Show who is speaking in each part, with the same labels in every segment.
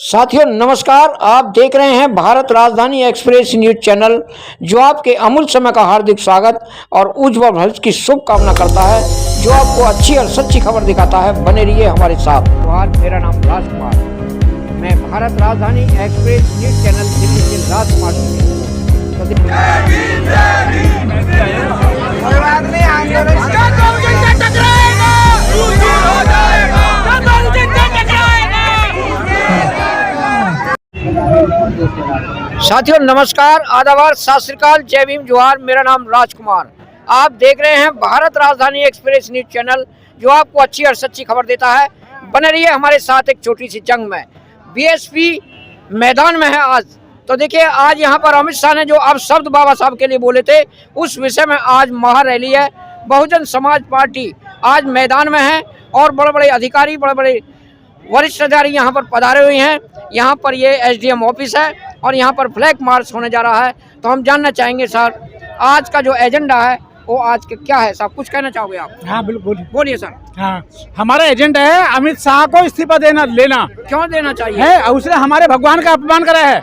Speaker 1: साथियों नमस्कार, आप देख रहे हैं भारत राजधानी एक्सप्रेस न्यूज चैनल, जो आपके अमूल्य समय का हार्दिक स्वागत और उज्जवल भविष्य की शुभकामना करता है, जो आपको अच्छी और सच्ची खबर दिखाता है। बने रहिए हमारे साथ। मेरा नाम राजकुमार, मैं भारत राजधानी एक्सप्रेस न्यूज चैनल दिल्ली से राजकुमार। साथियों नमस्कार, आदाब, सत श्री अकाल, जय भीम, जोहार। मेरा नाम राजकुमार। आप देख रहे हैं भारत राजधानी एक्सप्रेस न्यूज चैनल, जो आपको अच्छी और सच्ची खबर देता है। बने रहिए हमारे साथ एक छोटी सी जंग में। बीएसपी मैदान में है आज। तो देखिए, आज यहाँ पर अमित शाह ने जो अब शब्द बाबा साहब के लिए बोले थे, उस विषय में आज महारैली है। बहुजन समाज पार्टी आज मैदान में है और बड़े बड़े अधिकारी, बड़े बड़े वरिष्ठ अधिकारी यहाँ पर पधारे हुए हैं। यहाँ पर ये एसडीएम ऑफिस है और यहाँ पर फ्लैग मार्च होने जा रहा है। तो हम जानना चाहेंगे सर, आज का जो एजेंडा है वो आज के क्या है? साहब कुछ कहना चाहोगे आप?
Speaker 2: हाँ बिल्कुल,
Speaker 1: बोलिए सर।
Speaker 2: हाँ, हमारा एजेंडा है अमित शाह को इस्तीफा लेना।
Speaker 1: क्यों देना चाहिए?
Speaker 2: है उसने हमारे भगवान का अपमान करा है।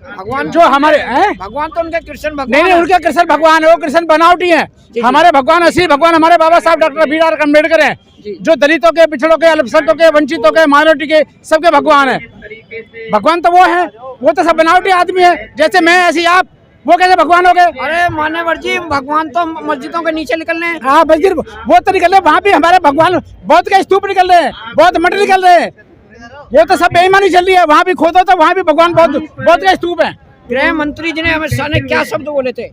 Speaker 1: भगवान
Speaker 2: जो हमारे
Speaker 1: भगवान तो उनके कृष्ण भगवान
Speaker 2: नहीं, उनके कृष्ण भगवान है, वो कृष्ण बनावटी है। हमारे भगवान, असली भगवान हमारे बाबा साहब डॉक्टर बी आर अम्बेडकर है, जो दलितों के, पिछड़ों के, अल्पसंख्यकों के, वंचितों के, माइनॉरिटी के, सबके भगवान है। भगवान तो वो है, वो तो सब बनावटी आदमी है। जैसे मैं ऐसी आप, वो कैसे भगवान हो गए?
Speaker 1: अरे मान्यवर जी, भगवान तो मस्जिदों के नीचे निकल रहे हैं।
Speaker 2: हाँ मस्जिद वो तो निकल रहे, वहाँ भी हमारे भगवान बहुत के स्तूप निकल रहे हैं, बहुत मठ निकल रहे हैं। वो तो सब बेईमानी चल रही है। वहाँ भी खोदो तो वहाँ भी भगवान बहुत के स्तूप है।
Speaker 1: गृह मंत्री जी ने अमित शाह ने क्या शब्द बोले थे?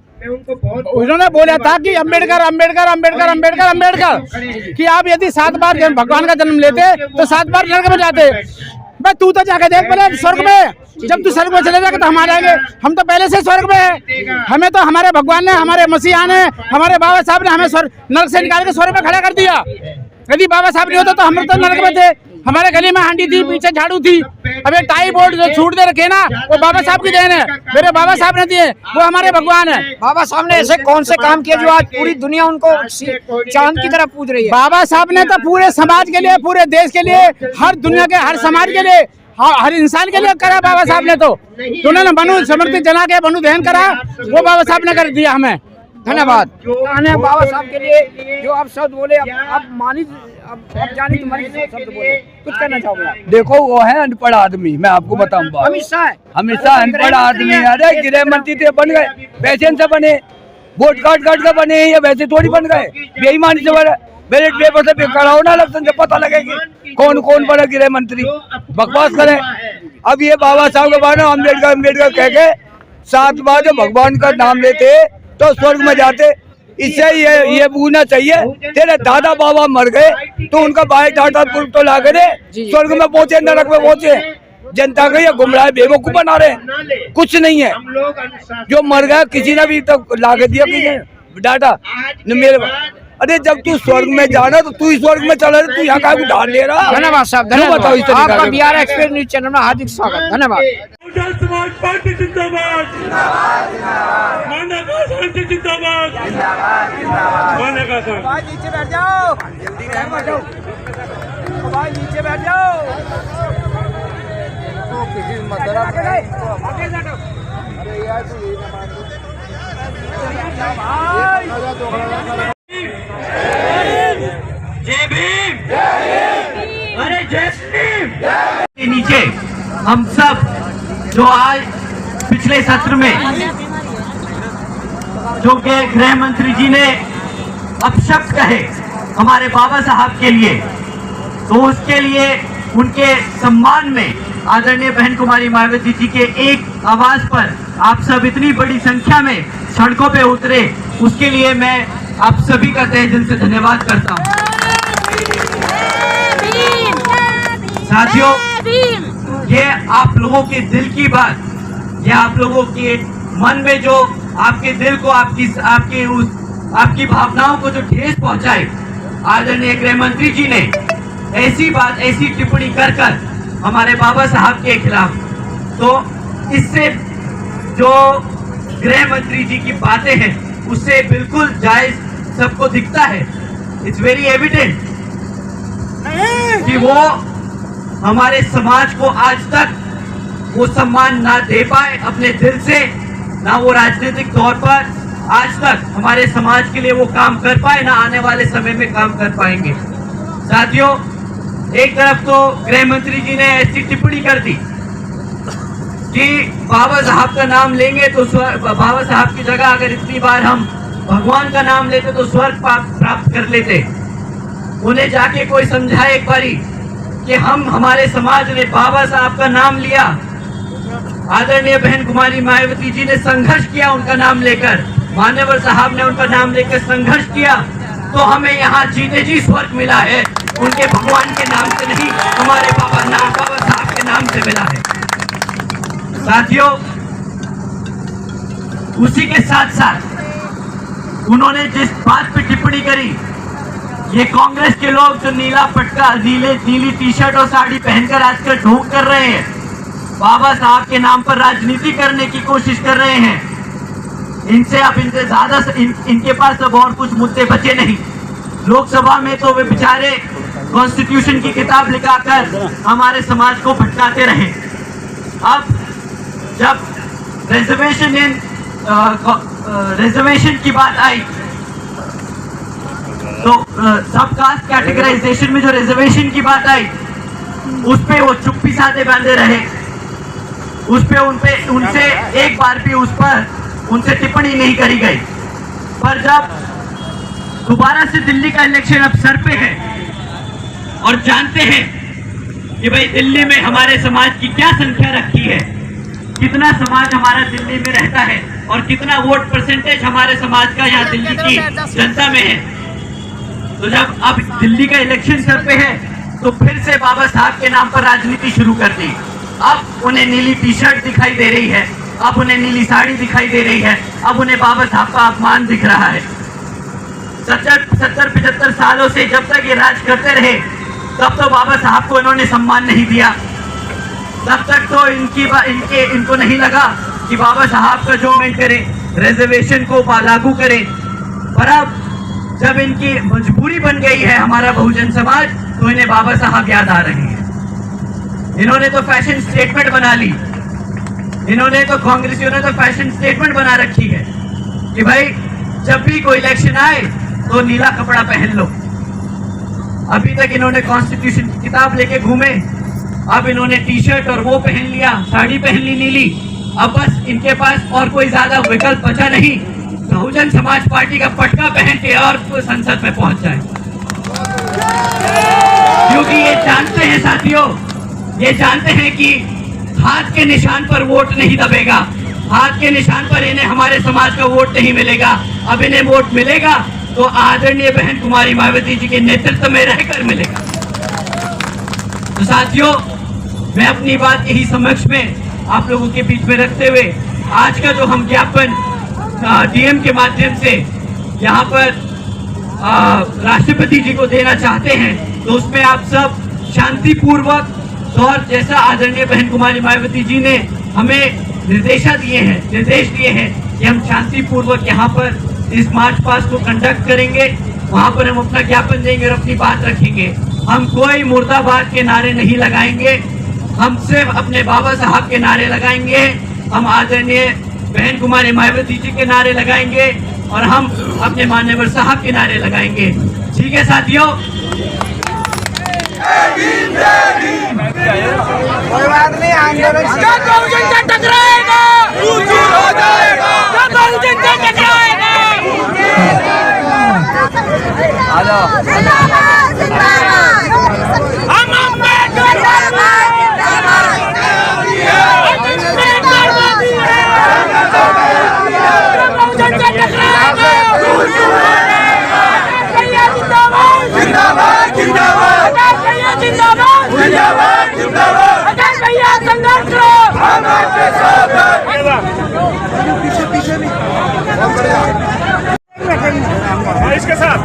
Speaker 2: उन्होंने बोला था कि अम्बेडकर अम्बेडकर अम्बेडकर अम्बेडकर अम्बेडकर, कि आप यदि 7 बार भगवान का जन्म लेते तो 7 बार नरक में जाते। मैं तू तो जाके देख पहले स्वर्ग में, जब तू स्वर्ग में चले जाएगा तो हम आ जाएंगे। हम तो पहले से स्वर्ग में है। हमें तो हमारे भगवान ने, हमारे मसीहा ने, हमारे बाबा साहब ने हमें नरक से निकाल के स्वर्ग में खड़ा कर दिया। यदि बाबा साहब नहीं होता तो हम तो नरक में थे। हमारे गली में हांडी थी, पीछे झाड़ू थी। अब ये टाई बोर्ड जो छूट दे रखे ना, वो बाबा साहब की देन है। मेरे बाबा साहब ने दिए, वो हमारे भगवान है।
Speaker 1: बाबा साहब ने ऐसे कौन से काम किए जो आज पूरी दुनिया उनको चांद की तरह पूज रही है?
Speaker 2: बाबा साहब ने तो पूरे समाज के लिए, पूरे देश के लिए, हर दुनिया के हर समाज के लिए, हर इंसान के लिए करा बाबा साहब ने। तो उन्होंने मनु समृद्धि जना के मनु दहन करा, वो बाबा साहब ने कर दिया हमें। धन्यवाद। बाबा साहब के लिए जो आप शब्द बोले, आप मानी, अब जानी तुम्हारी शब्द बोले, कुछ कहना चाहोगे आप?
Speaker 3: देखो, वो है अनपढ़ आदमी। मैं आपको बताऊंगा,
Speaker 1: अमित शाह
Speaker 3: अनपढ़ आदमी। अरे गृह मंत्री थे, बन गए, पैसे से बने, वोट काट का बने, या वैसे थोड़ी बन गए। बेईमानी से बने, बैलेट पेपर से कराओ ना, इलेक्शन से पता लगेगी कौन बड़ा गृह मंत्री। बकवास करें। अब ये बाबा साहब के बारे में अम्बेडकर कह के 7 बार जो भगवान का नाम लेते तो स्वर्ग में जाते। इससे ये पूछना चाहिए, तेरे दादा बाबा मर गए तो उनका भाई डाटा तो ला के स्वर्ग में पहुंचे, नरक में पहुंचे। जनता को ये गुमराह बेवकूफ बना रहे, कुछ नहीं है। जो मर गया किसी ने भी तो ला के दिया कि डाटा मेरे। अरे जब तू स्वर्ग में जाना तो तू स्वर्ग में चला, तू यहाँ का ढाल ले रहा।
Speaker 1: धन्यवाद साहब, धन्यवाद। बताओ आपका बिहार एक्सप्रेस न्यूज चैनल में हार्दिक स्वागत। धन्यवाद।
Speaker 4: समाज पार्टी जिंदाबाद, मानेगा शांति जिंदाबाद, मानेगा सर।
Speaker 1: भाई नीचे बैठ जाओ, जल्दी बैठ जाओ, भाई नीचे बैठ जाओ। तो किसी मतलब अरे यार तू ये ना मान।
Speaker 4: जय भीम, अरे जय भीम।
Speaker 5: के नीचे हम सब जो आज पिछले सत्र में जो के गृह मंत्री जी ने अपशब्द कहे हमारे बाबा साहब के लिए, तो उसके लिए उनके सम्मान में आदरणीय बहन कुमारी मायावती जी के एक आवाज पर आप सब इतनी बड़ी संख्या में सड़कों पे उतरे, उसके लिए मैं आप सभी का तहे दिल से धन्यवाद करता हूँ। साथियों, ये आप लोगों के दिल की बात, ये आप लोगों के मन में जो आपके दिल को, आपकी भावनाओं को जो ठेस पहुंचाए, आदरणीय गृह मंत्री जी ने ऐसी बात, ऐसी टिप्पणी कर हमारे बाबा साहब के खिलाफ, तो इससे जो गृह मंत्री जी की बातें हैं उससे बिल्कुल जायज सबको दिखता है। इट्स वेरी एविडेंट कि वो हमारे समाज को आज तक वो सम्मान ना दे पाए अपने दिल से, ना वो राजनीतिक तौर पर आज तक हमारे समाज के लिए वो काम कर पाए, ना आने वाले समय में काम कर पाएंगे। साथियों, एक तरफ तो गृह मंत्री जी ने ऐसी टिप्पणी कर दी कि बाबा साहब का नाम लेंगे तो बाबा साहब की जगह अगर इतनी बार हम भगवान का नाम लेते तो स्वर्ग प्राप्त कर लेते। उन्हें जाके कोई समझाए एक बारी कि हम हमारे समाज ने बाबा साहब का नाम लिया, आदरणीय बहन कुमारी मायावती जी ने संघर्ष किया उनका नाम लेकर, मान्यवर साहब ने उनका नाम लेकर संघर्ष किया, तो हमें यहाँ जीते जी स्वर्ग मिला है, उनके भगवान के नाम से नहीं, हमारे बाबा साहब के नाम से मिला है। साथियों, उसी के साथ साथ उन्होंने जिस बात पे टिप्पणी करी, ये कांग्रेस के लोग जो नीला पटका, नीली टी शर्ट और साड़ी पहनकर आजकल ढोंग कर रहे हैं, बाबा साहब के नाम पर राजनीति करने की कोशिश कर रहे हैं, इनसे अब इनसे ज्यादा इनके पास अब और कुछ मुद्दे बचे नहीं। लोकसभा में तो वे बेचारे कॉन्स्टिट्यूशन की किताब लिखाकर हमारे समाज को भटकाते रहे। अब जब रिजर्वेशन की बात आई तो सब कास्ट कैटेगराइजेशन में जो रिजर्वेशन की बात आई, उस पे वो चुप्पी साधे बांधे रहे, उस पे उनसे एक बार भी उस पर उनसे टिप्पणी नहीं करी गई। पर जब दोबारा से दिल्ली का इलेक्शन अब सर पे है और जानते हैं कि भाई दिल्ली में हमारे समाज की क्या संख्या रखी है, कितना समाज हमारा दिल्ली में रहता है और कितना वोट परसेंटेज हमारे समाज का यहाँ दिल्ली की जनता में है, तो जब अब दिल्ली का इलेक्शन सर पे है तो फिर से बाबा साहब के नाम पर राजनीति शुरू कर दी। अब उन्हें नीली टी शर्ट दिखाई दे रही है, अब उन्हें नीली साड़ी दिखाई दे रही है, अब उन्हें बाबा साहब का अपमान दिख रहा है। 70-75 सालों से जब तक ये राज करते रहे तब तो बाबा साहब को इन्होंने सम्मान नहीं दिया, तब तक तो इनको नहीं लगा कि बाबा साहब का जो करे, रिजर्वेशन को लागू करें। पर अब जब इनकी मजबूरी बन गई है हमारा बहुजन समाज, तो इन्हें बाबा साहब याद आ रहे हैं। इन्होंने तो फैशन स्टेटमेंट बना ली, इन्होंने तो कांग्रेसियों ने तो फैशन स्टेटमेंट बना रखी है कि भाई जब भी कोई इलेक्शन आए तो नीला कपड़ा पहन लो। अभी तक इन्होंने कॉन्स्टिट्यूशन की किताब लेके घूमे, अब इन्होंने टी शर्ट और वो पहन लिया, साड़ी पहन ली नीली। अब बस इनके पास और कोई ज्यादा विकल्प बचा नहीं, बहुजन समाज पार्टी का पटका पहन के और संसद में पहुंच जाए, क्योंकि ये जानते हैं साथियों, ये जानते हैं कि हाथ के निशान पर वोट नहीं दबेगा, हाथ के निशान पर इन्हें हमारे समाज का वोट नहीं मिलेगा। अब इन्हें वोट मिलेगा तो आदरणीय बहन कुमारी मायावती जी के नेतृत्व में रहकर मिलेगा। तो साथियों, मैं अपनी बात यही समक्ष में आप लोगों के बीच में रखते हुए आज का जो हम ज्ञापन डीएम के माध्यम से यहाँ पर राष्ट्रपति जी को देना चाहते हैं, तो उसमें आप सब शांतिपूर्वक और जैसा आदरणीय बहन कुमारी मायावती जी ने हमें निर्देश दिए हैं कि हम शांतिपूर्वक यहाँ पर इस मार्च पास्ट को कंडक्ट करेंगे, वहाँ पर हम अपना ज्ञापन देंगे और अपनी बात रखेंगे। हम कोई मुर्दाबाद के नारे नहीं लगाएंगे, हम सिर्फ अपने बाबा साहब के नारे लगाएंगे, हम आदरणीय बहन कुमारी मायावती जी के नारे लगाएंगे और हम अपने मान्यवर साहब के नारे लगाएंगे। ठीक है साथियों,
Speaker 2: कोई बात नहीं, आंदोलन से टकराएगा, हो जाएगा, टकराएगा। हम
Speaker 4: इसके साथ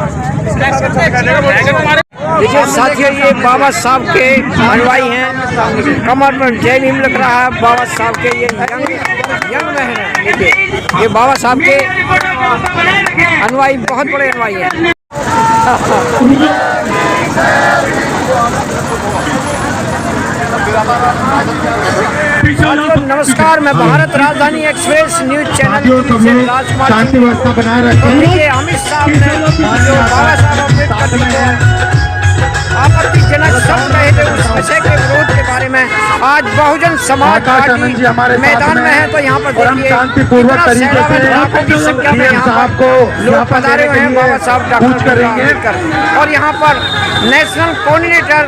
Speaker 1: देखिए साथियों, ये बाबा साहब के अनुयायी हैं, कमर पर जय भीम लग रहा है बाबा साहब के, ये यंग बहन है। देखिए ये बाबा साहब के अनुयायी, बहुत बड़े अनुयायी हैं।
Speaker 4: पीछे
Speaker 1: साथियों नमस्कार, मैं भारत राजधानी एक्सप्रेस न्यूज चैनल से राजकुमार
Speaker 6: शांति व्यवस्था बनाए रखें।
Speaker 1: देखिए अमित साहब ने जो बाबा साहब अम्बेडकर जी को आपत्तिजनक शब्द कहे थे उस विषय के विरोध के बारे में आज बहुजन समाज पार्टी मैदान में है। तो यहाँ पर देखिए
Speaker 6: शांतिपूर्वक तरीके से
Speaker 1: संख्या में यहाँ
Speaker 6: साहब को
Speaker 1: लोग पधारे हुए हैं बाबा साहब डॉक्टर अम्बेडकर। और यहाँ पर नेशनल कोऑर्डिनेटर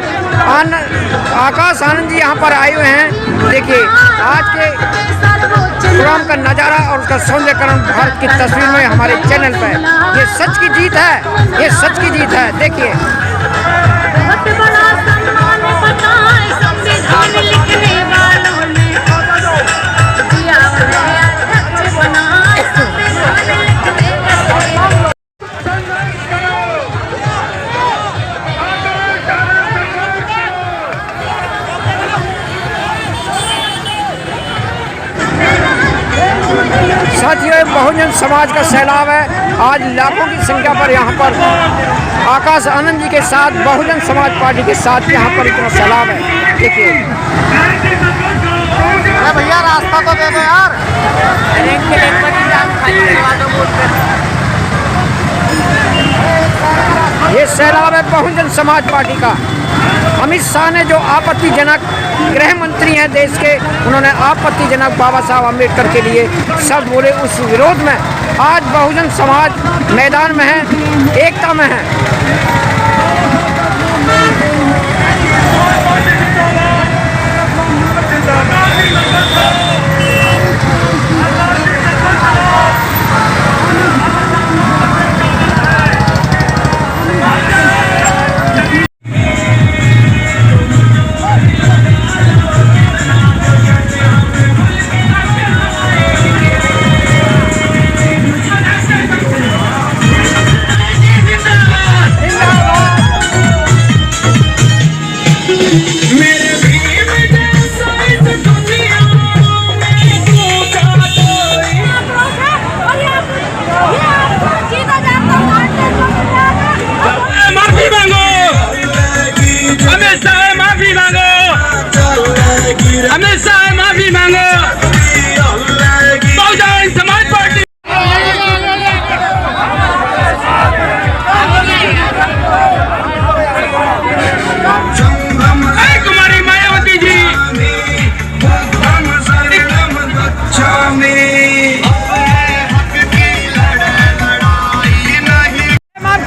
Speaker 1: आकाश आनंद जी यहाँ पर आए हुए हैं। देखिए आज के प्रोग्राम का नज़ारा और उसका सौंदर्यकरण भारत की तस्वीर में हमारे चैनल पर। ये सच की जीत है, ये सच की जीत है। देखिए साथियों बहुजन समाज का सैलाब है। आज लाखों की संख्या पर यहाँ पर आकाश आनंद जी के साथ बहुजन समाज पार्टी के साथ यहाँ पर इतना सैलाब है। देखिए भैया रास्ता तो दे दो यार। ये सैलाब है बहुजन समाज पार्टी का। अमित शाह ने जो आपत्तिजनक गृह मंत्री हैं देश के, उन्होंने आपत्तिजनक बाबा साहब अम्बेडकर के लिए शब्द बोले। उस विरोध में आज बहुजन समाज मैदान में है, एकता में है।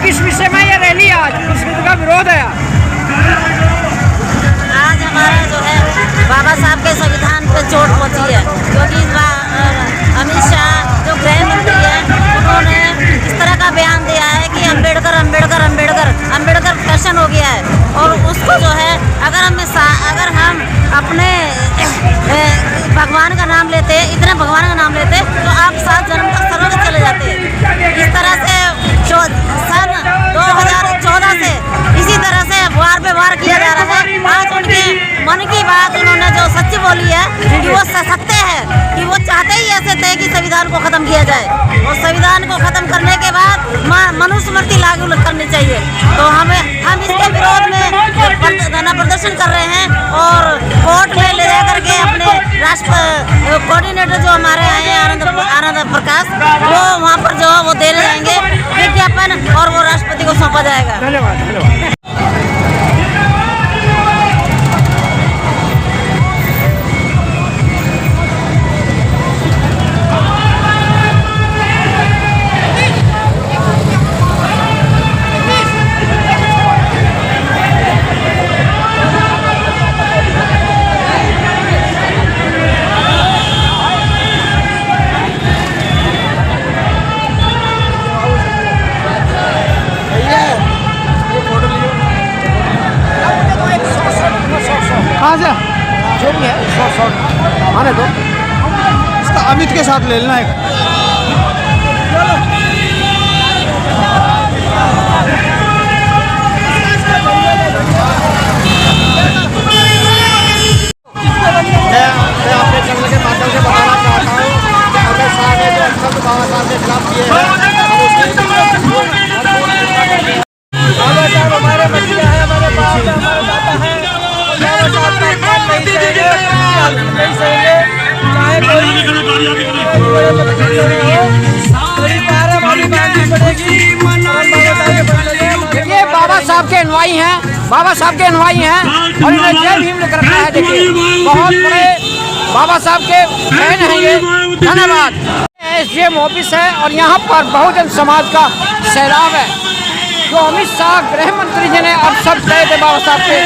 Speaker 1: किस विषय में ये रैली आज किस विषय का विरोध है?
Speaker 7: आज हमारा जो है बाबा साहब के संविधान पे चोट पहुंची है, क्योंकि अमित शाह जो गृह मंत्री है उन्होंने इस तरह का बयान दिया है कि अम्बेडकर अम्बेडकर अम्बेडकर अम्बेडकर फैशन हो गया है। और उसको जो है अगर हम अपने भगवान का नाम लेते, इतने भगवान का नाम लेते तो आप 7 जन्म तक स्वर्ग चले जाते। इस तरह से सन 2014 से इसी तरह से वार पे वार किया जा रहा है। आज उनके मन की बात उन्होंने जो सच्ची बोली है कि वो सत्य है कि वो चाहते ही ऐसे थे कि संविधान को खत्म किया जाए, और संविधान को खत्म करने के बाद मनुस्मृति लागू करनी चाहिए। तो हम इसके विरोध में धरना प्रदर्शन कर रहे हैं और कोर्ट में ले जा करके अपने राष्ट्र कोऑर्डिनेटर जो हमारे आए हैं आनंद प्रकाश, वो वहाँ पर जो वो देने जाएंगे विज्ञापन और वो राष्ट्रपति को सौंपा जाएगा।
Speaker 1: धन्यवाद धन्यवाद।
Speaker 2: कहाँ से
Speaker 1: जो भी है शॉर्ट आने दो।
Speaker 2: इसका अमित के साथ ले लेना है।
Speaker 1: मैं अपने चैनल के माध्यम से बताना चाहता हूँ कि अमित शाह ने जो शब्द बाबा साहब के खिलाफ किए हैं, बाबा साहब हमारे बच्चे हैं, हमारे बाप है, हमारे दादा है। बाबा साहब का नहीं चाहिए।
Speaker 8: नहीं सहेंगे, चाहे कोई पारावाली बांधनी पड़ेगी।
Speaker 1: ये बाबा साहब के अनुयायी हैं, बाबा साहब के अनुयायी हैं और इन्हें जय भीम लिख रखा है। देखिए बहुत बड़े बाबा साहब के फैन हैं ये। धन्यवाद। एसडीएम ऑफिस है और यहाँ पर बहुजन समाज का सैलाब है। जो अमित शाह गृह मंत्री जी ने अब सब गए थे बाबा साहब के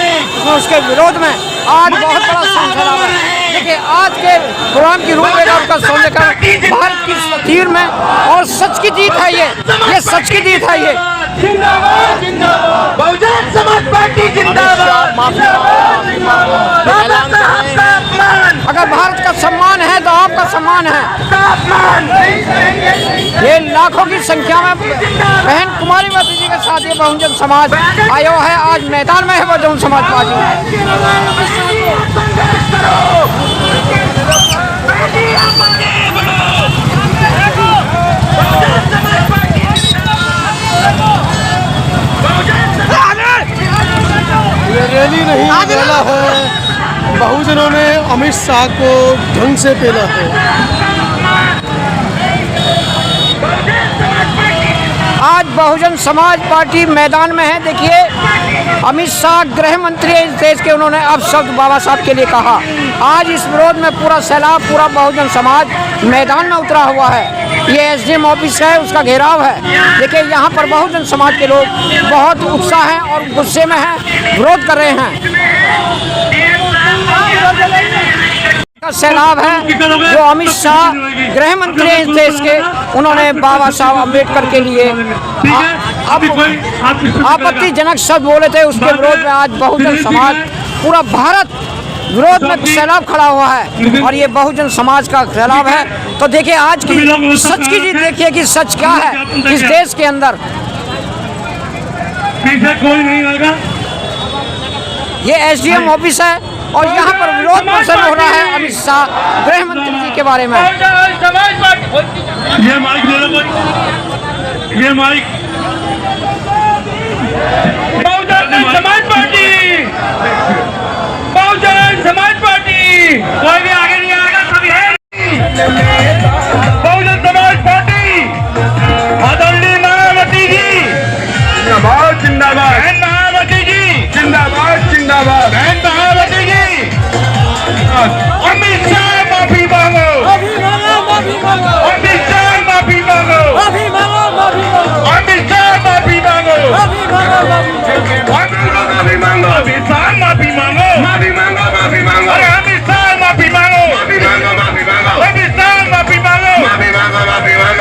Speaker 1: उसके विरोध में आज बहुत बड़ा सैलाब है। देखिए आज के प्रोग्राम की रूपरेखा का सौंदर्यकरण भारत की तस्वीर में और सच की जीत है ये सच की जीत है ये।
Speaker 5: बहुजन समाज पार्टी जिंदाबाद।
Speaker 1: अगर भारत का सम्मान है तो आपका सम्मान है। ये लाखों की संख्या में बहन कुमारी माता जी के साथ ये बहुजन समाज आया है। आज मैदान में है बहुजन समाज पार्टी।
Speaker 6: ये रैली नहीं पेला है, बहुजनों ने अमित शाह को ढंग से पेला है।
Speaker 1: आज बहुजन समाज पार्टी मैदान में है। देखिए अमित शाह गृह मंत्री इस देश के, उन्होंने अब शब्द बाबा साहब के लिए कहा। आज इस विरोध में पूरा सैलाब, पूरा बहुजन समाज मैदान में उतरा हुआ है। ये एसडीएम ऑफिस है, उसका घेराव है। देखिए यहाँ पर बहुजन समाज के लोग बहुत उत्साह हैं और गुस्से में हैं, विरोध कर रहे हैं। सैलाब है जो अमित शाह गृह मंत्री इस देश के, उन्होंने बाबा साहब अम्बेडकर के लिए आपत्तिजनक शब्द बोले थे। उसके विरोध में आज बहुजन समाज, पूरा भारत विरोध में सैलाब खड़ा हुआ है और ये बहुजन समाज का सैलाब है। तो देखिए आज की सच की जीत, देखिए कि सच क्या है इस देश के अंदर।
Speaker 4: कोई नहीं होगा।
Speaker 1: ये एसडीएम ऑफिस है और यहाँ पर विरोध प्रदर्शन हो रहा है अमित शाह गृह मंत्री जी के बारे में।
Speaker 4: ये माइक ले लो कोई, ये mic. Bahujan Samaj party, Bahujan Samaj party, कोई भी आगे नहीं आएगा, सभी है। बहुजन समाज पार्टी, आदरणीय मायावती जी जिंदाबाद, जिंदाबाद। बहन मायावती जी जिंदाबाद, जिंदाबाद। बहन मायावती जी। अमित शाह माफी मांगो, अमित शाह माफी मांगो, अमित शाह माफी मांगो, अमित शाह माफी मांगो, अमित शाह माफी मांगो, माफी मांगो, माफी मांगो। अरे अमित शाह माफी मांगो, अमित शाह माफी मांगो,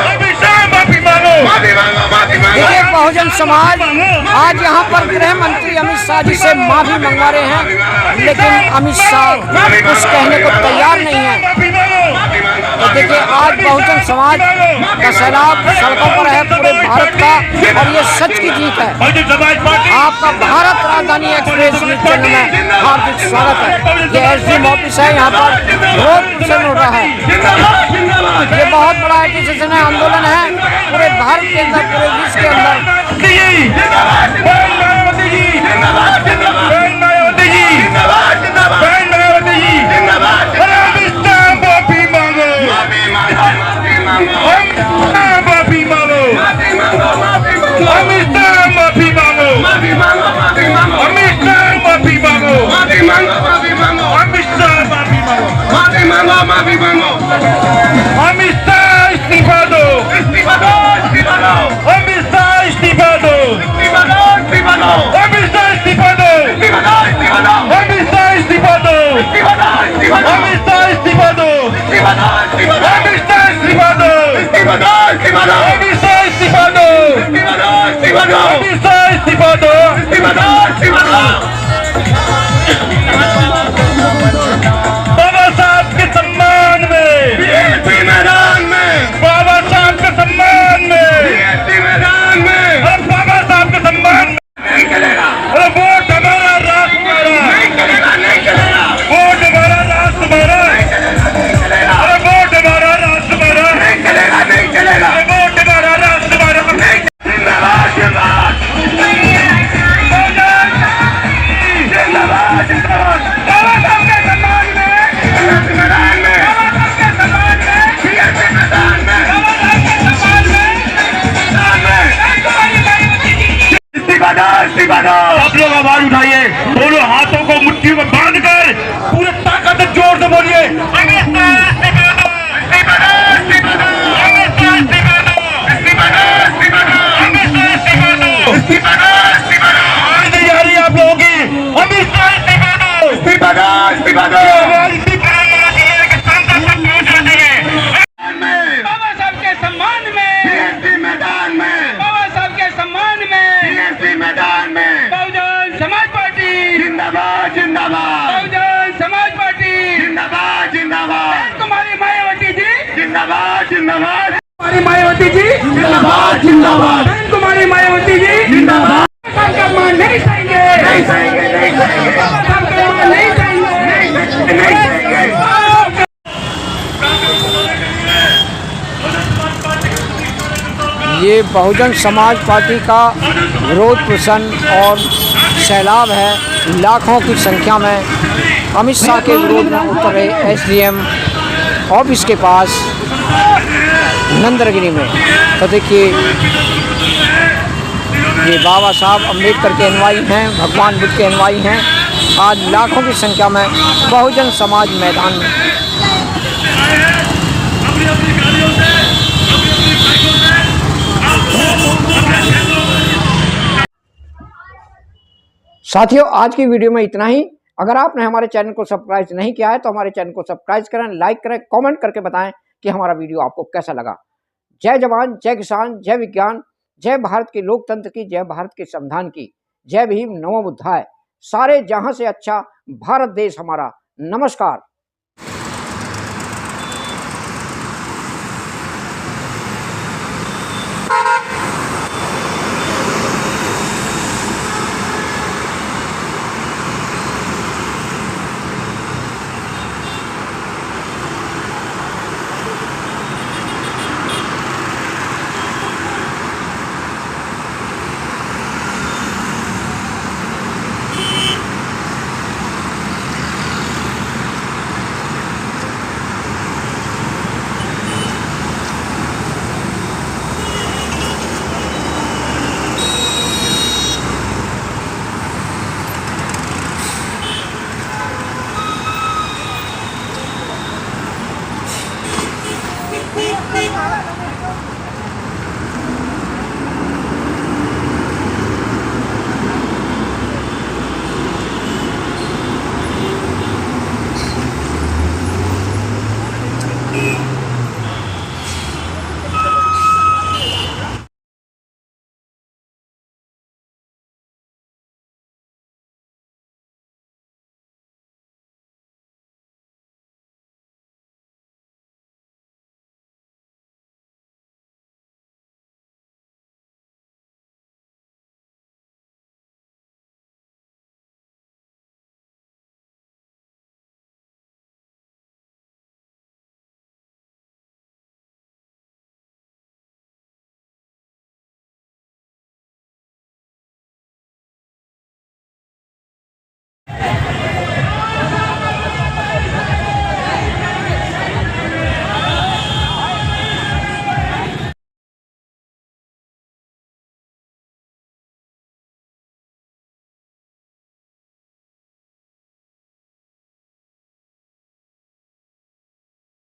Speaker 4: अमित शाह माफी मांगो।
Speaker 1: देखिए बहुजन समाज आज यहाँ पर गृह मंत्री अमित शाह जी से माफी मंगवा रहे हैं, लेकिन अमित शाह कुछ कहने को तैयार नहीं है। तो देखिए आज बहुजन समाज का सैलाब सड़कों पर है पूरे भारत का और ये सच की जीत है। आपका भारत राजधानी एक्सप्रेस न्यूज चैनल में हार्दिक स्वागत है। ये एसडीएम ऑफिस है, यहाँ पर विरोध प्रदर्शन हो रहा है। ये बहुत बड़ा एजिटेशन है, आंदोलन है पूरे भारत के अंदर, पूरे विश्व के अंदर।
Speaker 4: अमित शाह इस्तीफा दो, इस्तीफा दो, इस्तीफा दो। अमित शाह इस्तीफा दो, इस्तीफा दो, इस्तीफा दो। अमित शाह इस्तीफा दो, इस्तीफा सब लोग आवाज उठाइए, दोनों हाथों को मुट्ठी में बांधकर पूरे ताकत से जोर से बोलिए, अमित शाह इस्तीफा दो, इस्तीफा दो, इस्तीफा दो, अमित शाह इस्तीफा दो, इस्तीफा दो, इस्तीफा दो, अमित शाह इस्तीफा दो, इस्तीफा दो, इस्तीफा दो। आवाज नहीं आ रही आप लोगों की, अमित शाह इस्तीफा दो, इस्तीफा दो, इस्तीफा दो। आवाज इस्तीफा किसान तक पहुंचाते हैं। बाबा साहब के सम्मान में, बीएसपी मैदान में, बाबा साहब के सम्मान में, बीएसपी मैदान में, बहुजन समाज पार्टी जिंदाबाद, जिंदाबाद, बहुजन समाज पार्टी जिंदाबाद, जिंदाबाद, कुमारी मायावती जी जिंदाबाद, जिंदाबाद, कुमारी मायावती जी जिंदाबाद, जिंदाबाद, कुमारी मायावती जी जिंदाबाद। बाबा साहब का मान नहीं सहेंगे, नहीं सहेंगे, नहीं सहेंगे, बाबा साहब का मान नहीं सहेंगे, नहीं सहेंगे, नहीं सहेंगे।
Speaker 1: ये बहुजन समाज पार्टी का विरोध प्रदर्शन और सैलाब है। लाखों की संख्या में अमित शाह के विरोध में उतर रहे एसडीएम ऑफिस के पास नंदनगिरी में। तो देखिए, ये बाबा साहब अम्बेडकर के अनुयायी हैं, भगवान बुद्ध के अनुयायी हैं। आज लाखों की संख्या में बहुजन समाज मैदान में। साथियों, आज की वीडियो में इतना ही। अगर आपने हमारे चैनल को सब्सक्राइब नहीं किया है तो हमारे चैनल को सब्सक्राइब करें, लाइक करें, कमेंट करके बताएं कि हमारा वीडियो आपको कैसा लगा। जय जवान, जय किसान, जय विज्ञान, जय भारत के लोकतंत्र की, जय भारत के संविधान की, जय भीम, नमो बुद्धाय। सारे जहां से अच्छा भारत देश हमारा। नमस्कार।